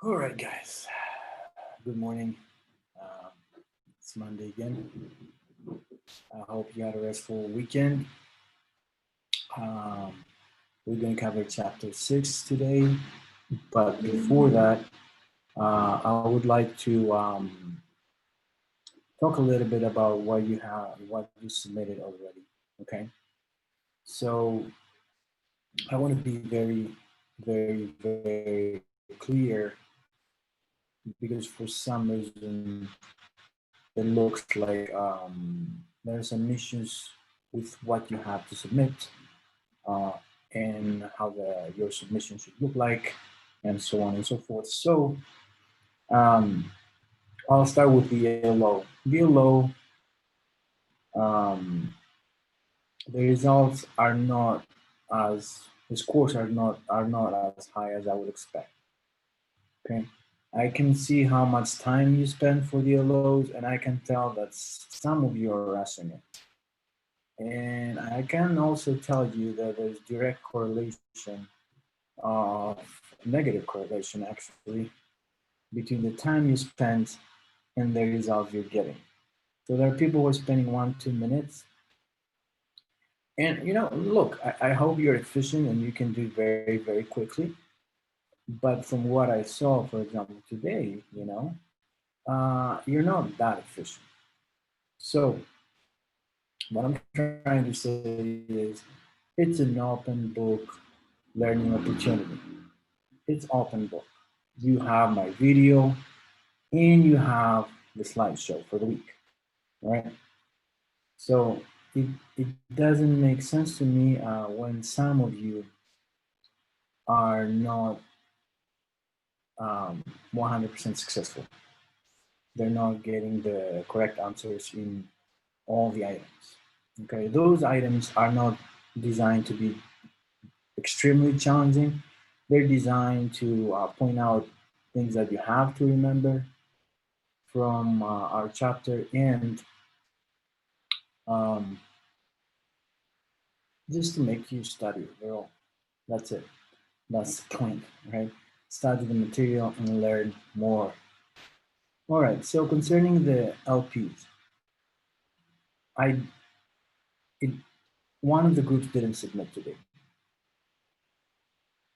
All right, guys. Good morning. Um, it's Monday again. I hope you had a restful weekend. Um, we're going to cover chapter 6 today. But before that, I would like to talk a little bit about what you submitted already. Okay. So I want to be very, very, very clear because for some reason it looks like there's some issues with what you have to submit uh, and how your submission should look like, and so on and so forth. So um, I'll start with the yellow. Um, the results are not as the scores are not as high as I would expect. Okay, I can see how much time you spend for the LOs, and I can tell that some of you are rushing it. And I can also tell you that there's direct correlation, negative correlation actually, between the time you spend and the results you're getting. So there are people who are spending 1, 2 minutes. And look, I hope you're efficient and you can do very, very quickly. But from what I saw, for example, today, you're not that efficient. So what I'm trying to say is it's an open book learning opportunity. It's open book. You have my video and you have the slideshow for the week, right? So it doesn't make sense to me when some of you are not 100% successful. They're not getting the correct answers in all the items. Okay, those items are not designed to be extremely challenging. They're designed to point out things that you have to remember from our chapter and um, just to make you study. That's it. That's the point, right? Study the material and learn more. All right. So concerning the LPs, I it, one of the groups didn't submit today,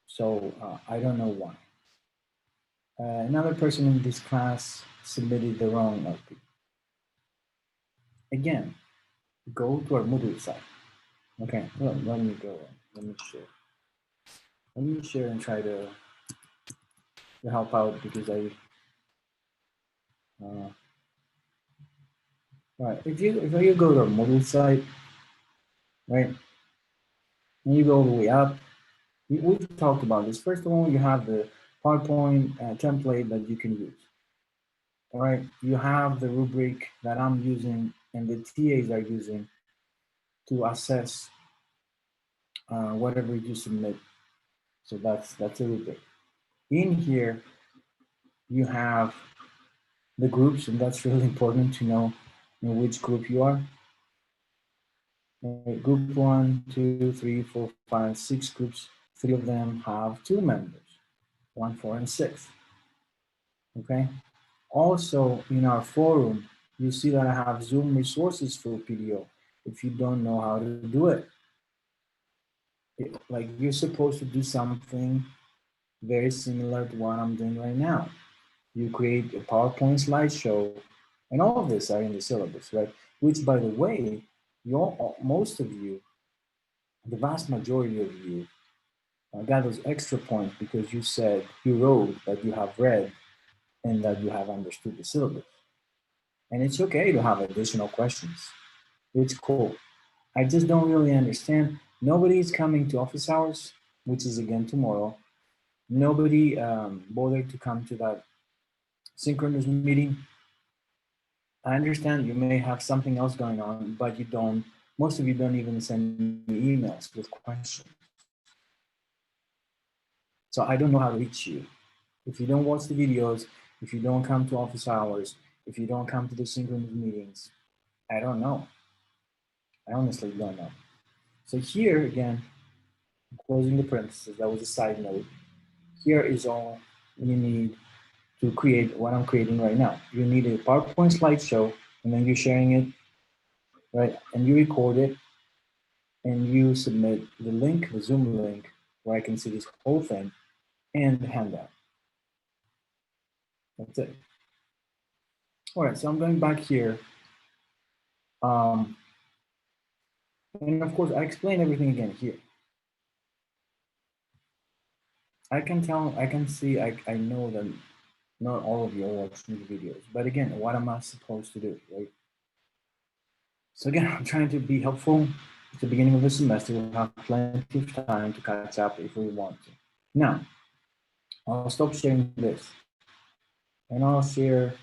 so I don't know why. Another person in this class submitted the wrong LP. Again, go to our Moodle site. Okay, let me go. Let me share. Let me share and try to help out because uh, right. If you go to our Moodle site, right, and you go all the way up, we've talked about this. First of all, you have the PowerPoint template that you can use. All right, you have the rubric that I'm using and the TAs are using to assess whatever you submit. So that's a rubric. In here, you have the groups, and that's really important to know in which group you are. Group 1, 2, 3, 4, 5, 6 groups. 3 of them have 2 members, 1, 4, and 6. Okay. Also, in our forum, you see that I have Zoom resources for PDO. If you don't know how to do like you're supposed to do something very similar to what I'm doing right now. You create a PowerPoint slideshow, and all of this are in the syllabus, right? Which, by the way, most of you, the vast majority of you, got those extra points because you wrote that you have read and that you have understood the syllabus. And it's okay to have additional questions. It's cool. I just don't really understand. Nobody is coming to office hours, which is again tomorrow. Nobody bothered to come to that synchronous meeting. I understand you may have something else going on, but you don't. Most of you don't even send me emails with questions. So I don't know how to reach you. If you don't watch the videos, if you don't come to office hours, if you don't come to the synchronous meetings, I don't know. I honestly don't know. So here again, closing the parentheses, that was a side note. Here is all you need to create what I'm creating right now. You need a PowerPoint slideshow, and then you're sharing it, right? And you record it, and you submit the link, the Zoom link, where I can see this whole thing, and the handout. That's it. All right, so I'm going back here. And of course, I explain everything again here. I can tell, I can see, I know that not all of you are watching the videos, but again, what am I supposed to do, right? So again, I'm trying to be helpful at the beginning of the semester. We'll have plenty of time to catch up if we want to. Now, I'll stop sharing this, and I'll share.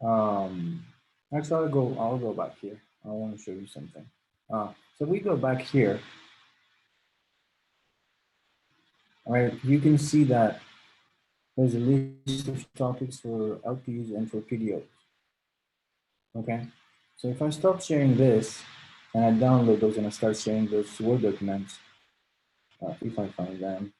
Actually, I'll go back here. I want to show you something. So we go back here. All right, you can see that there's a list of topics for LPs and for PDOs. Okay, so if I stop sharing this and I download those and I start sharing those Word documents, if I find them.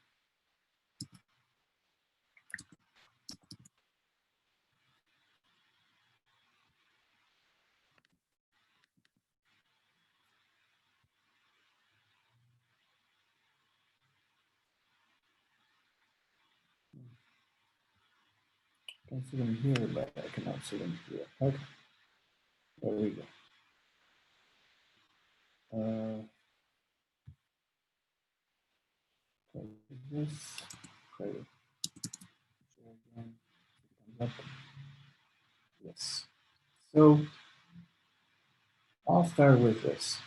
I can see them here, but I cannot see them here. Okay, there we go. This, credit. Yes. So I'll start with this.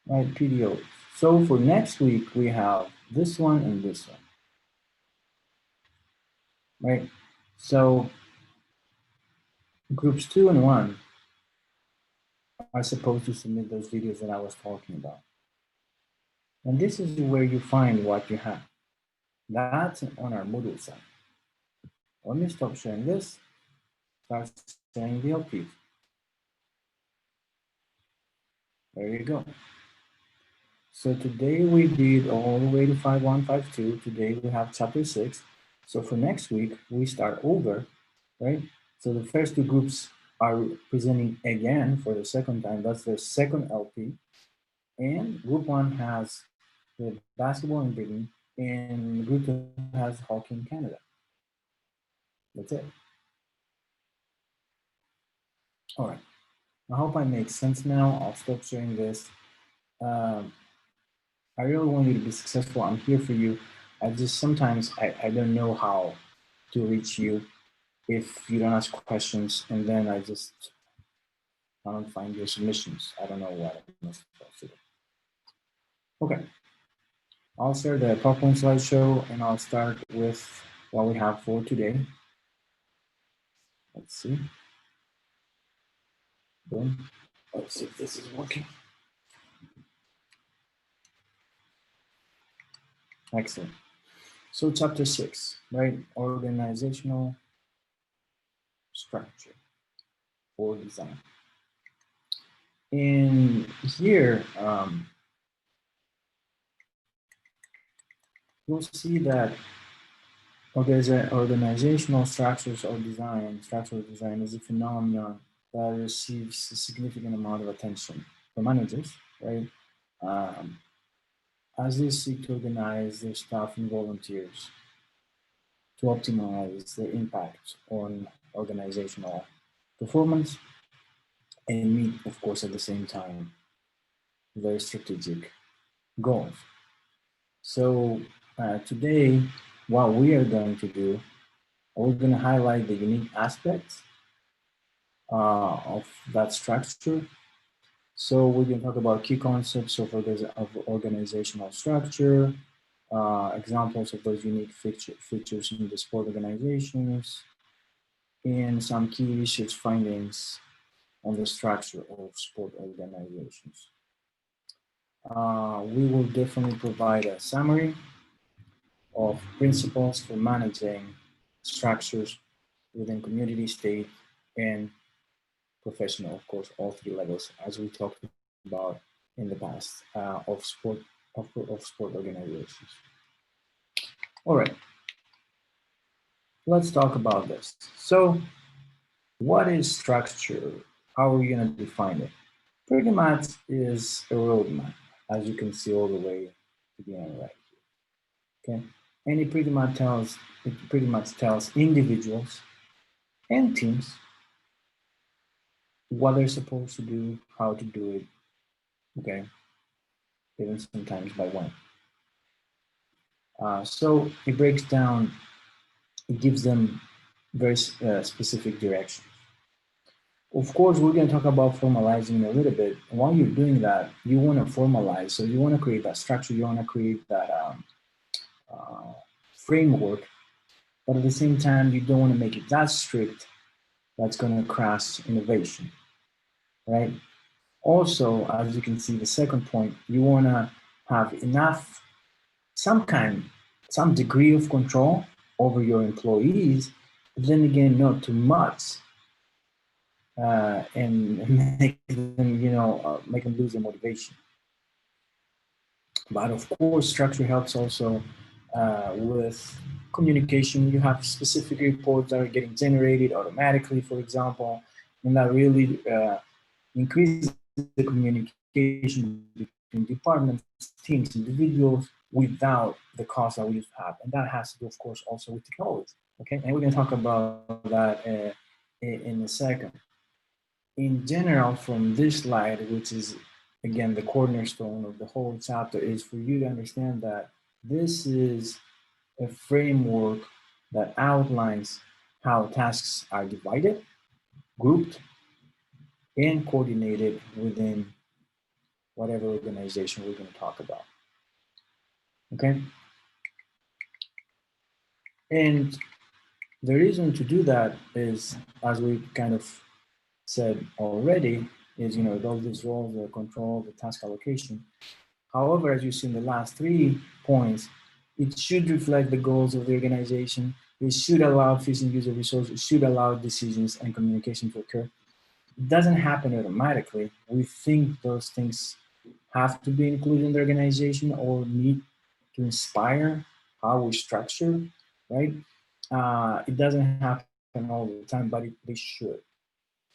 Right, PDO. So for next week, we have this one and this one. Right? So groups 2 and 1 are supposed to submit those videos that I was talking about. And this is where you find what you have. That's on our Moodle side. Let me stop sharing this, start sharing the LPs. There you go. So today we did all the way to 5152. Today we have chapter 6. So for next week, we start over, right? So the first two groups are presenting again for the second time. That's their second LP. And group 1 has the basketball in Britain, and group 2 has hockey in Canada. That's it. All right. I hope I make sense now. I'll stop sharing this. I really want you to be successful. I'm here for you. I just sometimes I don't know how to reach you if you don't ask questions, and then I don't find your submissions. I don't know what I'm supposed to do. Okay, I'll share the PowerPoint slideshow, and I'll start with what we have for today. Let's see. Boom. Let's see if this is working. Excellent. So chapter 6, right? Organizational structure or design. In here, you'll see that organizational structures or design, structural design is a phenomenon that receives a significant amount of attention from managers, right? As they seek to organize their staff and volunteers to optimize their impact on organizational performance and meet, of course, at the same time, very strategic goals. So today, what we are going to do, we're going to highlight the unique aspects of that structure. So we're going to talk about key concepts of organizational structure, examples of those unique features in the sport organizations, and some key research findings on the structure of sport organizations. We will definitely provide a summary of principles for managing structures within community, state, and professional, of course, all three levels, as we talked about in the past of sport organizations. All right. let's talk about this. So what is structure? How are we going to define it? Pretty much is a roadmap, as you can see all the way to the end right here. Okay, and it pretty much tells individuals and teams what they're supposed to do, how to do it. Okay, even sometimes by when. So it breaks down. It gives them very specific direction. Of course, we're going to talk about formalizing in a little bit. And while you're doing that, you want to formalize. So you want to create that structure. You want to create that uh, framework. But at the same time, you don't want to make it that strict that's going to crash innovation, right? Also, as you can see, the second point, you want to have enough, some kind, some degree of control over your employees, but then again, not too much, and make them, make them lose their motivation. But of course, structure helps also with communication. You have specific reports that are getting generated automatically, for example, and that really increases the communication between departments, teams, individuals without the cost that we have. And that has to do, of course, also with technology. Okay, and we're going to talk about that in a second. In general, from this slide, which is again the cornerstone of the whole chapter, is for you to understand that this is a framework that outlines how tasks are divided, grouped, and coordinated within whatever organization we're going to talk about. Okay? And the reason to do that is, as we kind of said already, is, all these roles, the control, the task allocation. However, as you see in the last 3 points, it should reflect the goals of the organization. It should allow efficient use of resources. It should allow decisions and communication to occur. It doesn't happen automatically. We think those things have to be included in the organization or need to inspire how we structure, right? It doesn't happen all the time, but they should.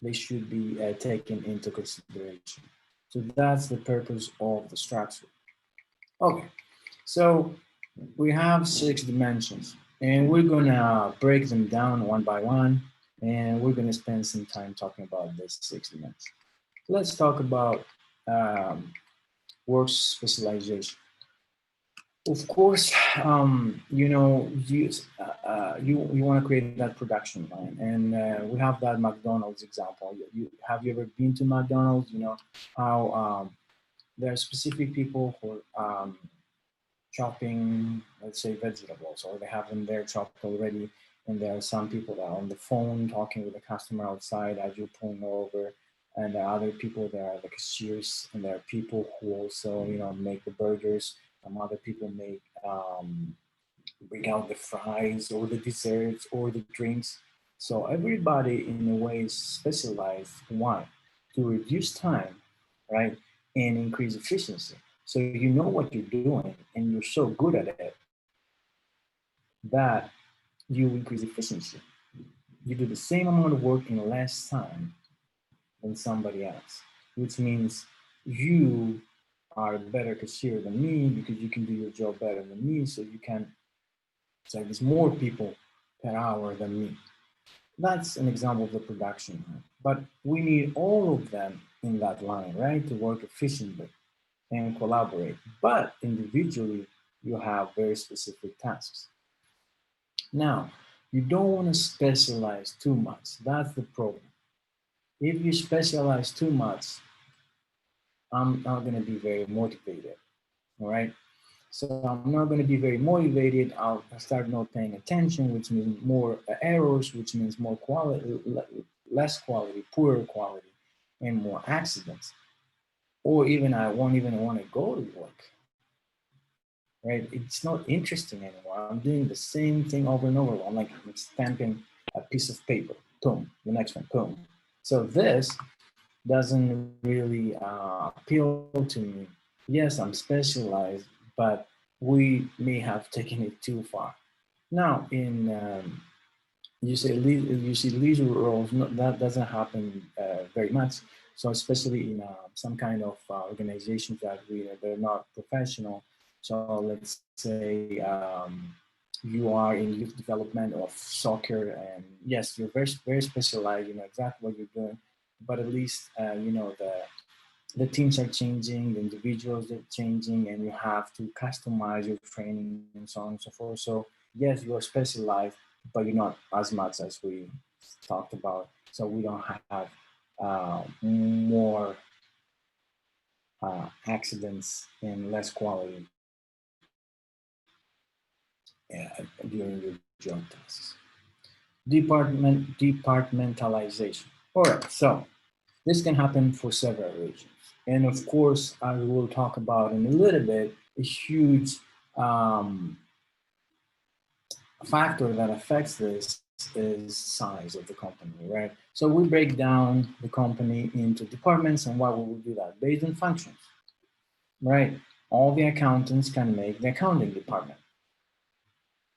They should be taken into consideration. So that's the purpose of the structure. Okay, so we have 6 dimensions, and we're gonna break them down one by one, and we're gonna spend some time talking about these 6 dimensions. Let's talk about work specialization. Of course, you want to create that production line, and we have that McDonald's example. Have you ever been to McDonald's? You know how there are specific people who chopping, let's say, vegetables, or they have them there chopped already. And there are some people that are on the phone talking with the customer outside as you're pulling over. And there are other people that are the cashiers, and there are people who also, make the burgers. Some other people make bring out the fries or the desserts or the drinks. So everybody in a way is specialized. Why? To reduce time, right, and increase efficiency. So you know what you're doing, and you're so good at it that you increase efficiency. You do the same amount of work in less time than somebody else, which means you are a better cashier than me because you can do your job better than me, so you can service more people per hour than me. That's an example of the production line. But we need all of them in that line, right, to work efficiently and collaborate. But individually, you have very specific tasks. Now, you don't want to specialize too much. That's the problem. If you specialize too much, I'm not going to be very motivated. All right. So I'm not going to be very motivated. I'll start not paying attention, which means more errors, which means more quality, less quality, poorer quality, and more accidents. Or even I won't even want to go to work. Right? It's not interesting anymore. I'm doing the same thing over and over. I'm stamping a piece of paper. Boom. The next one. Boom. So this doesn't really appeal to me. Yes, I'm specialized, but we may have taken it too far. Now, in you see leisure roles. That doesn't happen very much. So especially in some kind of organizations that they're not professional. So let's say you are in youth development of soccer, and yes, you're very specialized. You know exactly what you're doing, but at least the teams are changing, the individuals are changing, and you have to customize your training and so on and so forth. So yes, you are specialized, but you're not as much as we talked about. So we don't have more accidents and less quality during your job tasks. Departmentalization. All right, so this can happen for several reasons. And of course, I will talk about in a little bit a huge um, factor that affects this is size of the company, right? So we break down the company into departments, and why will we do that? Based on functions, right? All the accountants can make the accounting department,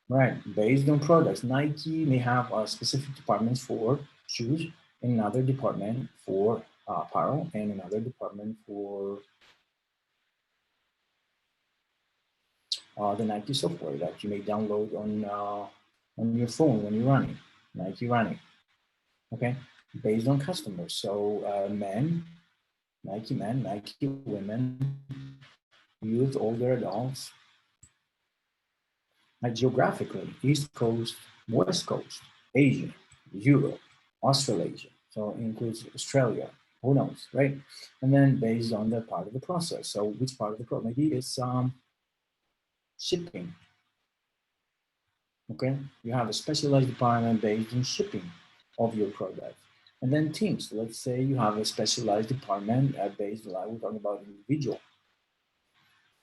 right? Based on products, Nike may have a specific departments for shoes, another department for apparel, and another department for the Nike software that you may download on your phone when you're running, Nike Running. Okay, based on customers. So men, Nike women, youth, older adults, geographically, East Coast, West Coast, Asia, Europe, Australasia. So it includes Australia. Who knows, right? And then based on the part of the process. So which part of the process? Maybe it's shipping. Okay, you have a specialized department based in shipping of your product. And then teams. Let's say you have a specialized department based, like we're talking about individual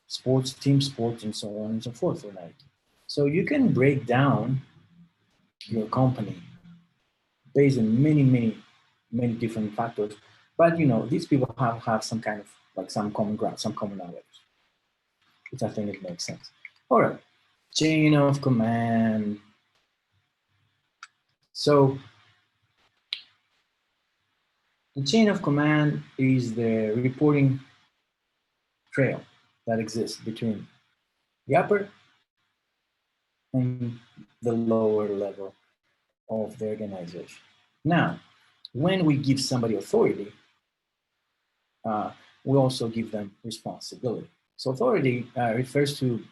sports, team sports, and so on and so forth for Nike. So you can break down your company based on many different factors. But these people have some kind of like some common ground, some commonalities, which I think it makes sense. All right, chain of command. So the chain of command is the reporting trail that exists between the upper and the lower level of the organization. Now, when we give somebody authority, uh, we also give them responsibility. So authority refers to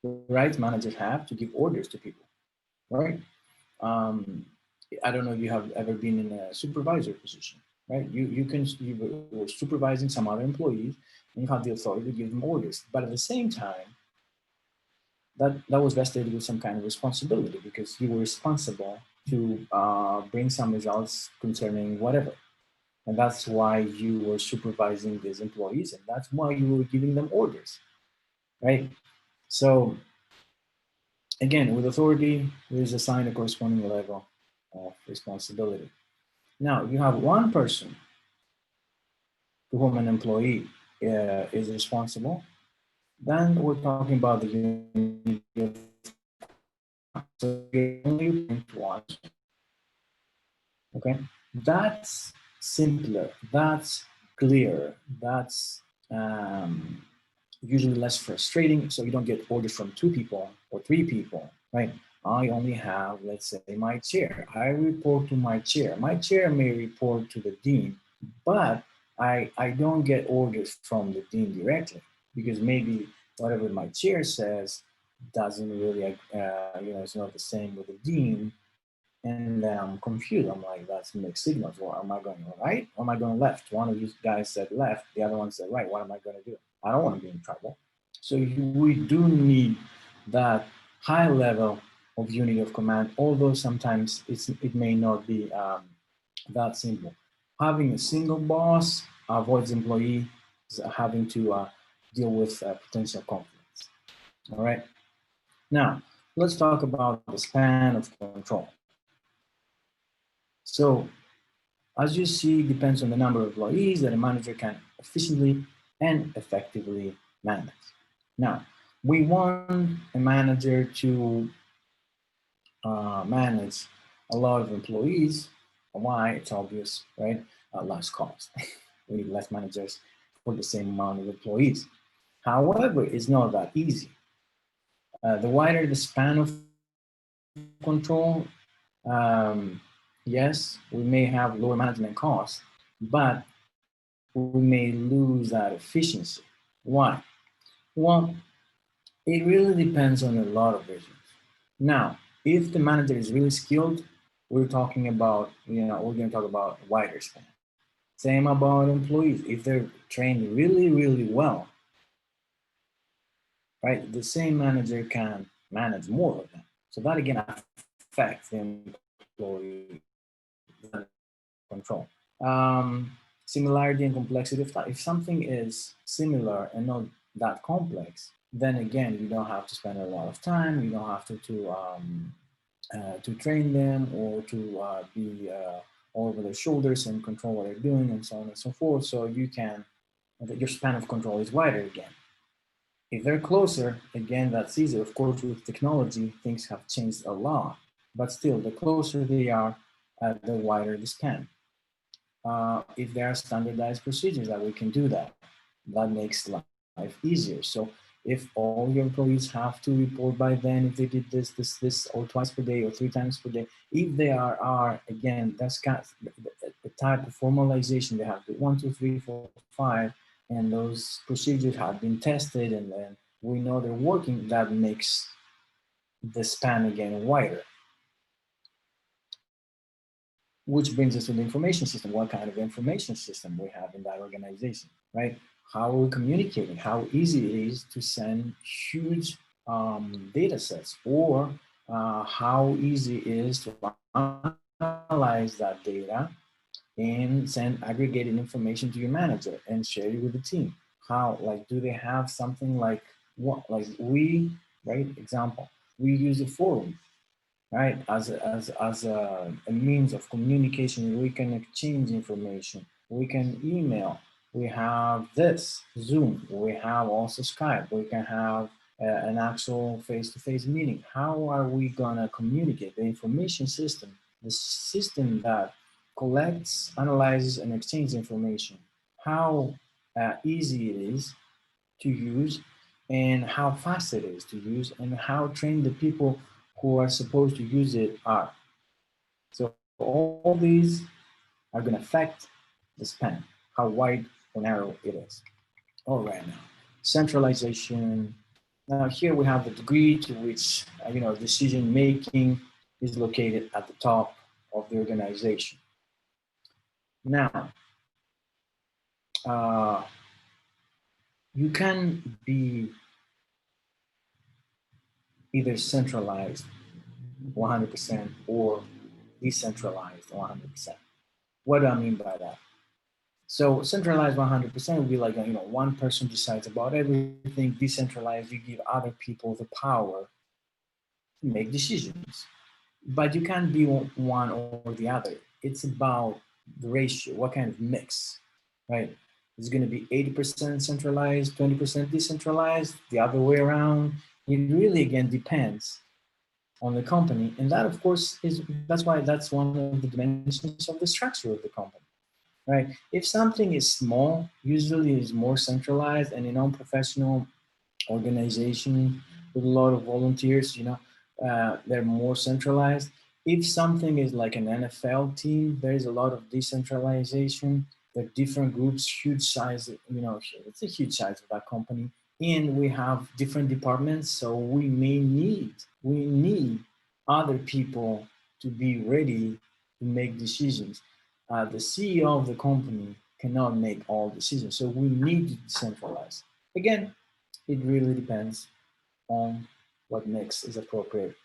the rights managers have to give orders to people, right? Um, I don't know if you have ever been in a supervisor position, right? You were supervising some other employees, and you have the authority to give them orders. But at the same time, that was vested with some kind of responsibility because you were responsible to bring some results concerning whatever. And that's why you were supervising these employees, and that's why you were giving them orders, right? So again, with authority, there is assigned a corresponding level of responsibility. Now, you have one person to whom an employee is responsible, then we're talking about the unit of so you're only reporting to one. Okay, that's simpler, that's clearer, that's usually less frustrating. So you don't get orders from two people or three people, right? I only have, let's say, my chair. I report to my chair. My chair may report to the dean, but I don't get orders from the dean directly because maybe whatever my chair says doesn't really, it's not the same with the dean. And then I'm confused. I'm like, that's mixed signals. Well, am I going right or am I going left? One of you guys said left, the other one said right. What am I going to do? I don't want to be in trouble. So we do need that high level of unity of command, although sometimes it may not be that simple. Having a single boss avoids employees having to deal with potential conflicts. All right. Now, let's talk about the span of control. So, as you see, it depends on the number of employees that a manager can efficiently and effectively manage. Now, we want a manager to manage a lot of employees. Why? It's obvious, right? Less cost. We need less managers for the same amount of employees. However, it's not that easy. The wider the span of control, yes, we may have lower management costs, but we may lose that efficiency. Why? Well, it really depends on a lot of reasons. Now, if the manager is really skilled, we're talking about, we're going to talk about wider span. Same about employees. If they're trained really, really well, right, the same manager can manage more of them. So that again affects the employee control. Similarity and complexity. If something is similar and not that complex, then again, you don't have to spend a lot of time. You don't have to train them or to be over their shoulders and control what they're doing and so on and so forth. So your span of control is wider again. If they're closer, again, that's easier. Of course, with technology, things have changed a lot, but still, the closer they are, the wider the span. If there are standardized procedures that we can do that, that makes life easier. So if all your employees have to report by then, if they did this, or twice per day or 3 times per day, if they are again, that's kind of the type of formalization they have, the 1, 2, 3, 4, 5, and those procedures have been tested, and then we know they're working, that makes the span again wider. Which brings us to the information system. What kind of information system we have in that organization, right? How are we communicating? How easy it is to send huge data sets, or how easy it is to analyze that data and send aggregated information to your manager and share it with the team. How, like, do they have something like what, like we, right? Example, we use a forum, right, as a means of communication. We can exchange information, we can email, we have this Zoom, we have also Skype, we can have an actual face-to-face meeting. How are we gonna communicate? The information system, the system that collects, analyzes, and exchanges information, how easy it is to use, and how fast it is to use, and how trained the people who are supposed to use it are. So all these are going to affect the span, how wide or narrow it is. All right, now centralization. Now here we have the degree to which decision making is located at the top of the organization. Now, uh, you can be either centralized 100% or decentralized 100%. What do I mean by that? So centralized 100% would be like, one person decides about everything. Decentralized, you give other people the power to make decisions. But you can't be one or the other. It's about the ratio, what kind of mix, right? It's going to be 80% centralized, 20% decentralized, the other way around. It really, again, depends on the company. And that, of course, that's one of the dimensions of the structure of the company, right? If something is small, usually is more centralized, and in non-professional organization with a lot of volunteers, they're more centralized. If something is like an NFL team, there is a lot of decentralization. There are different groups, huge size, it's a huge size of that company. And we have different departments, so we need other people to be ready to make decisions. The CEO of the company cannot make all decisions, so we need to decentralize. Again, it really depends on what mix is appropriate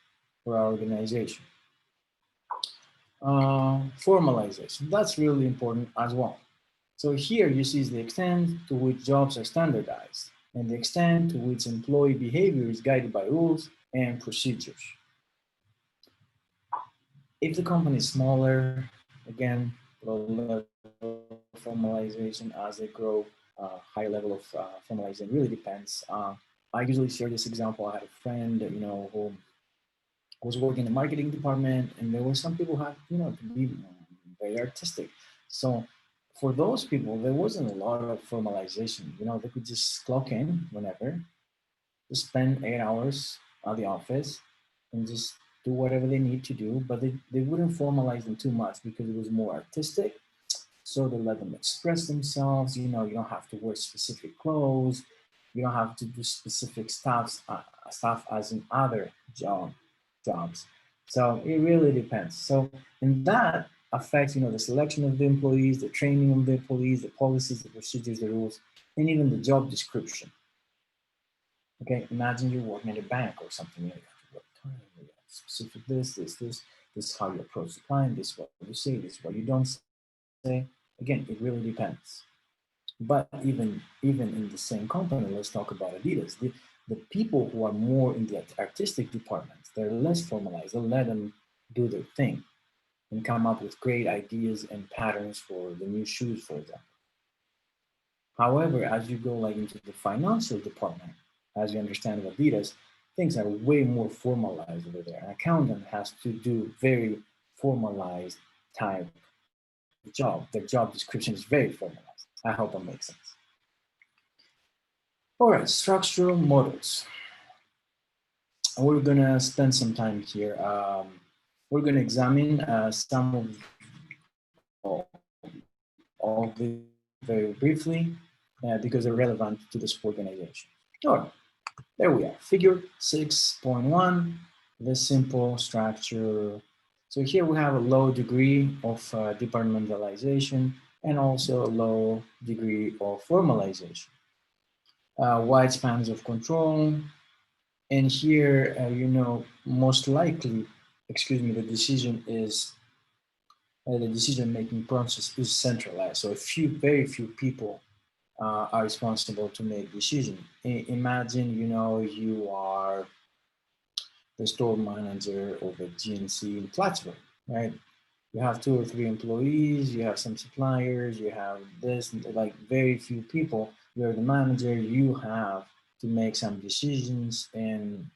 for our organization. Formalization, that's really important as well. So here you see the extent to which jobs are standardized and the extent to which employee behavior is guided by rules and procedures. If the company is smaller, again, low level of formalization. As they grow, high level of formalization really depends. I usually share this example. I had a friend, who was working in the marketing department, and there were some people who had, you know, to be very artistic. So for those people, there wasn't a lot of formalization. You know, they could just clock in whenever, just spend 8 hours at the office, and just do whatever they need to do. But they wouldn't formalize them too much because it was more artistic, so they let them express themselves. You know, you don't have to wear specific clothes, you don't have to do specific stuff as in other jobs. So it really depends. So, and that affects, you know, the selection of the employees, the training of the employees, the policies, the procedures, the rules, and even the job description. Okay, imagine you're working at a bank or something. You have to work time, you have specific this is how you approach the client, this is what you say, this is what you don't say. Again, it really depends. But even in the same company, let's talk about Adidas. The people who are more in the artistic departments, they're less formalized. They'll let them do their thing and come up with great ideas and patterns for the new shoes, for example. However, as you go like into the financial department, as you understand with Adidas, things are way more formalized over there. An accountant has to do very formalized type of job. Their job description is very formalized. I hope that makes sense. All right, structural models. We're gonna spend some time here. We're gonna examine some of these very briefly because they're relevant to this organization. All right, there we are. Figure 6.1, the simple structure. So here we have a low degree of departmentalization and also a low degree of formalization. Wide spans of control, and here, you know, most likely, excuse me, the decision-making process is centralized. So very few people are responsible to make decisions. Imagine, you know, you are the store manager of a GNC in Plattsburgh, right? You have 2 or 3 employees, you have some suppliers, you have this, like very few people. You're the manager, you have to make some decisions, and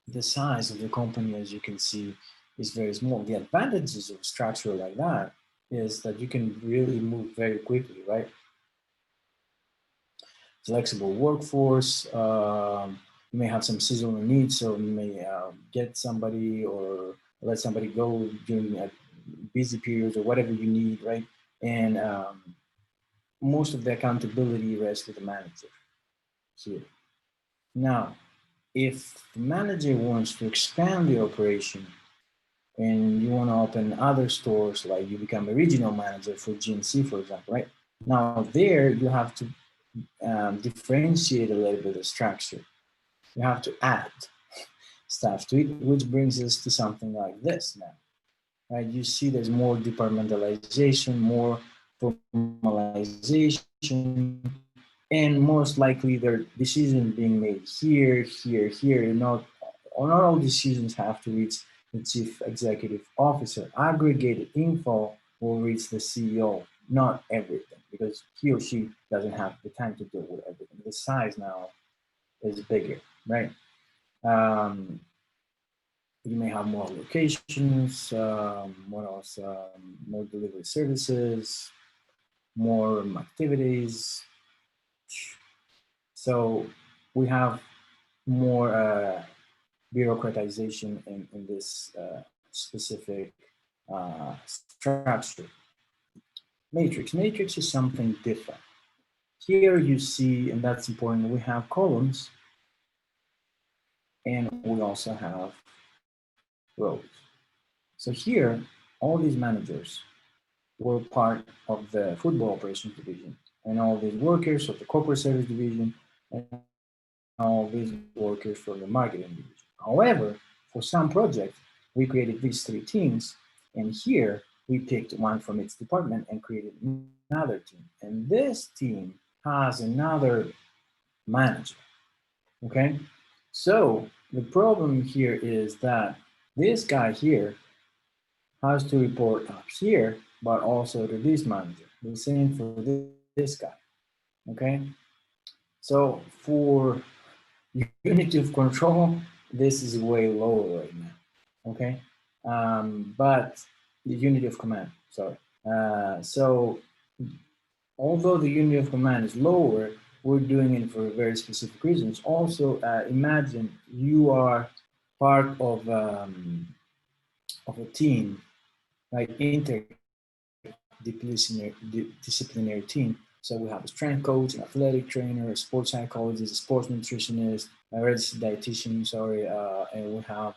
the size of the company, as you can see, is very small. The advantages of structure like that is that you can really move very quickly, right? Flexible workforce. You may have some seasonal needs, so you may get somebody or let somebody go during busy periods or whatever you need, right? And most of the accountability rests with the manager here. Now, if the manager wants to expand the operation and you want to open other stores, like you become a regional manager for GNC, for example, right? Now, there you have to differentiate a little bit of structure. You have to add stuff to it, which brings us to something like this now. Right? You see there's more departmentalization, more formalization, and most likely there are decisions being made here. Not all decisions have to reach the chief executive officer. Aggregated info will reach the CEO, not everything, because he or she doesn't have the time to deal with everything. The size now is bigger, right? Um, you may have more locations, what else? More delivery services, more activities. So we have more bureaucratization in this specific structure. Matrix is something different. Here you see, and that's important, we have columns and we also have rows. So here, all these managers were part of the football operations division, and all these workers of the corporate service division, and all these workers from the marketing division. However, for some projects, we created these 3 teams, and here we picked one from each department and created another team. And this team has another manager. Okay, so the problem here is that this guy here has to report up here, but also to this manager. The same for this guy. Okay, so for unity of control, this is way lower right now. okay? But the unity of command, sorry. So although the unity of command is lower, we're doing it for very specific reasons. Also, imagine you are part of a team, right? Interdisciplinary team. So we have a strength coach, an athletic trainer, a sports psychologist, a sports nutritionist, a registered dietitian, sorry, and we have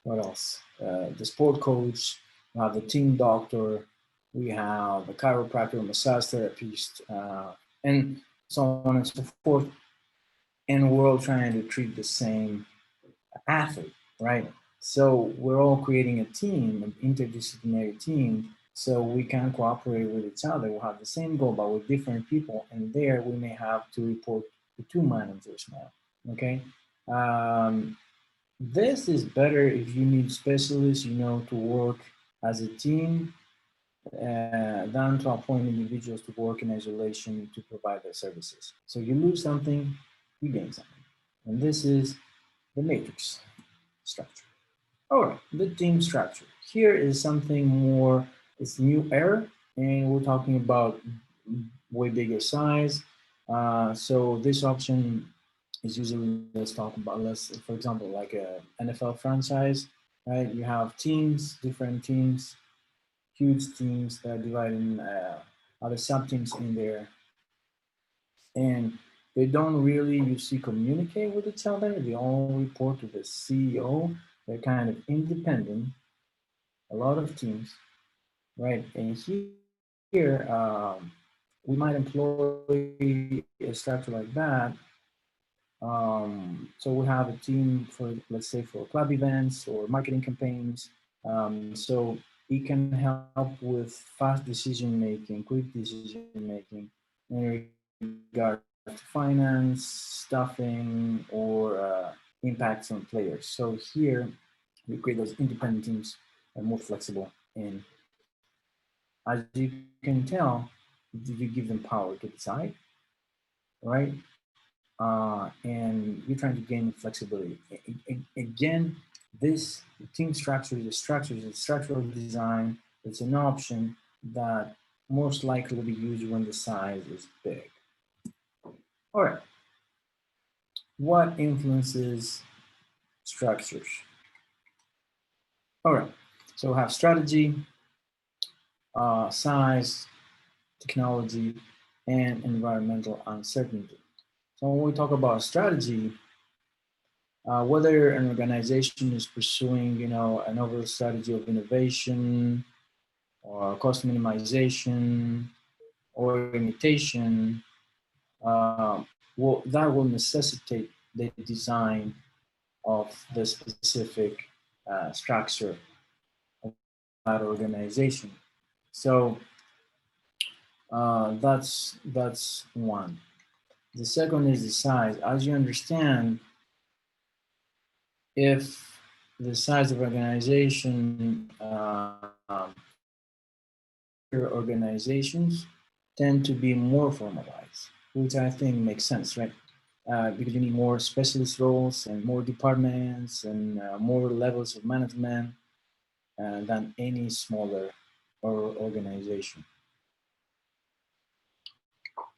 what else? The sport coach, we have the team doctor, we have a chiropractor, massage therapist, and so on and so forth. And we're all trying to treat the same athlete, right? So we're all creating a team, an interdisciplinary team, so we can cooperate with each other. We'll have the same goal, but with different people. And there we may have to report to two managers now. Okay. Um, this is better if you need specialists, to work as a team than to appoint individuals to work in isolation to provide their services. So you lose something, you gain something. And this is the matrix structure. All right, the team structure. Here is something more, it's new era, and we're talking about way bigger size. So this option is usually, let's talk about, for example, like a NFL franchise, right? You have teams, different teams, huge teams that are divided in other sub teams in there, and they don't really, you see, communicate with each other. They all report to the CEO. They're kind of independent, a lot of teams, right? And here, we might employ a structure like that. So we have a team for, let's say, for club events or marketing campaigns. So it can help with fast decision making, quick decision making in regards to finance, staffing, or impacts on players. So here we create those independent teams that are more flexible. And as you can tell, you give them power to decide, right? And you're trying to gain flexibility. Again, this team structure is a structure, is a structural design. It's an option that most likely will be used when the size is big. All right, what influences structures? All right, so we have strategy, size, technology, and environmental uncertainty. So when we talk about strategy, whether an organization is pursuing, an overall strategy of innovation or cost minimization or imitation, that will necessitate the design of the specific structure of that organization. So that's one. The second is the size. As you understand, if the size of organization, organizations tend to be more formalized, which I think makes sense, right? Because you need more specialist roles and more departments and more levels of management than any smaller or organization.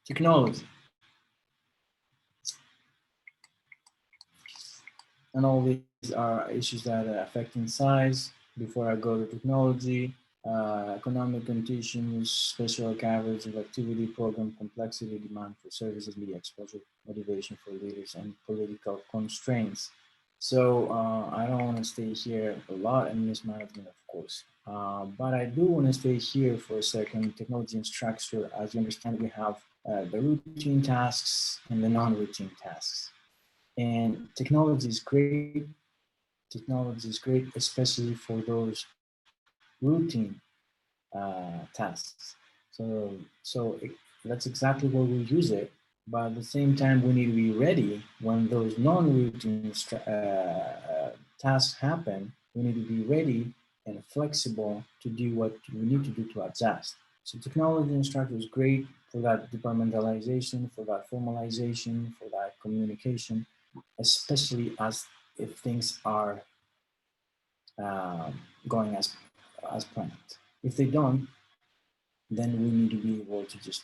Technology and all these are issues that are affecting size. Before I go to technology, economic conditions, special coverage of activity, program complexity, demand for services, media exposure, motivation for leaders, and political constraints. So I don't want to stay here a lot and mismanagement, of course. But I do want to stay here for a second. Technology and structure, as you understand, we have the routine tasks and the non-routine tasks. And technology is great, especially for those routine tasks. That's exactly where we use it. But at the same time, we need to be ready when those non-routine tasks happen. We need to be ready and flexible to do what we need to do to adjust. So technology instructor is great for that departmentalization, for that formalization, for that communication, especially as if things are going as planned. If they don't, then we need to be able to just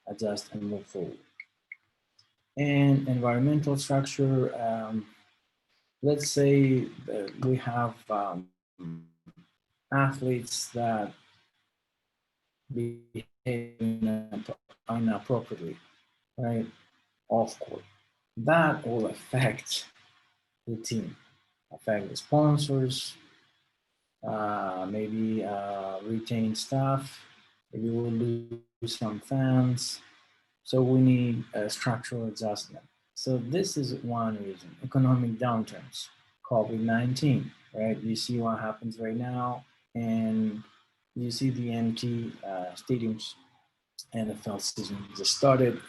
adjust and move forward. And environmental structure, let's say we have athletes that behave inappropriately, right, off court. That will affect the team, affect the sponsors, maybe retain staff, maybe we'll lose some fans. So we need a structural adjustment. So this is one reason. Economic downturns, COVID-19, right? You see what happens right now, and you see the empty stadiums. NFL season just started,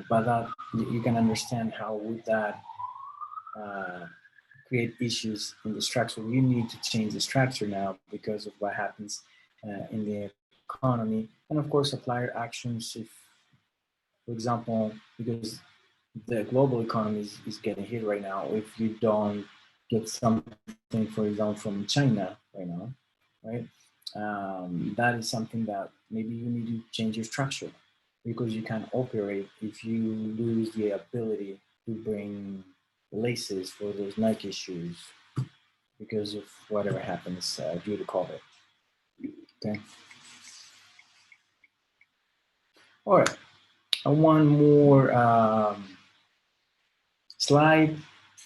but that you can understand how would that uh, create issues in the structure. You need to change the structure now because of what happens in the economy, and of course, supplier actions. If, for example, because the global economy is getting hit right now, if you don't get something, for example, from China right now, right? That is something that maybe you need to change your structure because you can't operate if you lose the ability to bring laces for those Nike shoes because of whatever happens due to COVID. Okay. All right. One more slide,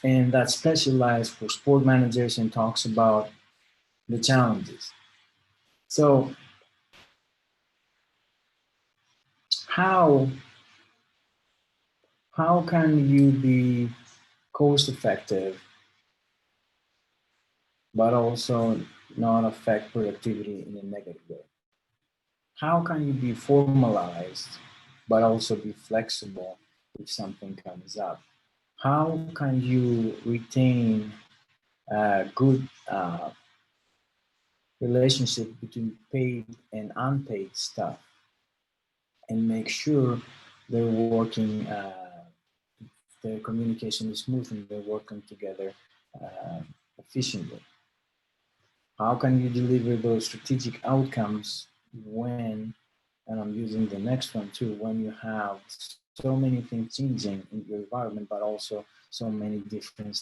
and that's specialized for sport managers and talks about the challenges. So, how how can you be cost effective but also not affect productivity in a negative way? How can you be formalized but also be flexible if something comes up? How can you retain a good relationship between paid and unpaid staff and make sure they're working, their communication is smooth and they're working together uh, efficiently? How can you deliver those strategic outcomes when, and I'm using the next one too, when you have so many things changing in your environment, but also so many different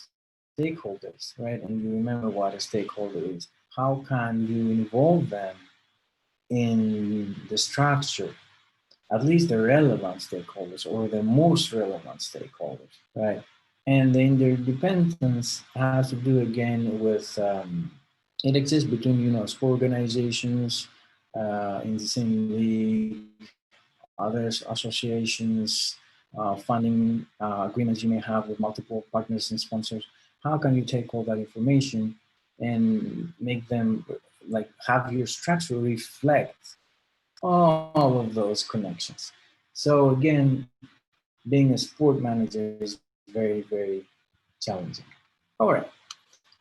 stakeholders, right? And you remember what a stakeholder is. How can you involve them in the structure, at least the relevant stakeholders or the most relevant stakeholders, right? And the interdependence has to do again with it exists between sport organizations in the same league, other associations, funding agreements you may have with multiple partners and sponsors. How can you take all that information and make them like have your structure reflect all of those connections? So again, being a sport manager is very, very challenging. All right,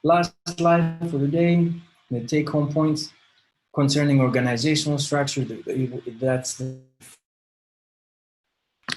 last slide for the day, the take-home points concerning organizational structure. That's the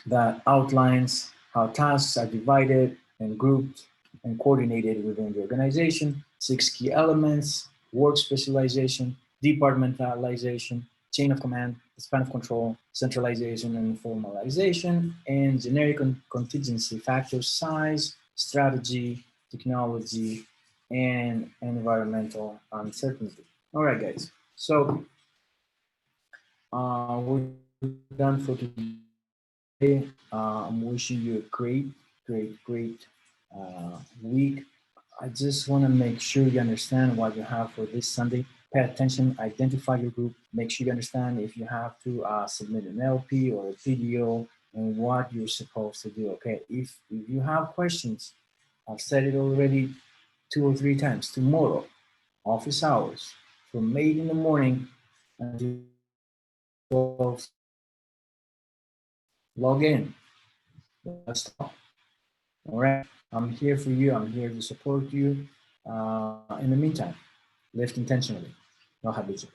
that outlines how tasks are divided and grouped and coordinated within the organization. 6 key elements: work specialization, departmentalization, chain of command, span of control, centralization and formalization, and generic contingency factors: size, strategy, technology, and environmental uncertainty. All right, guys. So we're done for today. I'm wishing you a great week. I just want to make sure you understand what you have for this Sunday. Pay attention, identify your group, make sure you understand if you have to submit an LP or a video and what you're supposed to do. Okay, if you have questions, I've said it already 2 or 3 times. Tomorrow, office hours from 8 in the morning until 12. Log in. Let's talk. All right. I'm here for you. I'm here to support you. In the meantime, lift intentionally. No habits.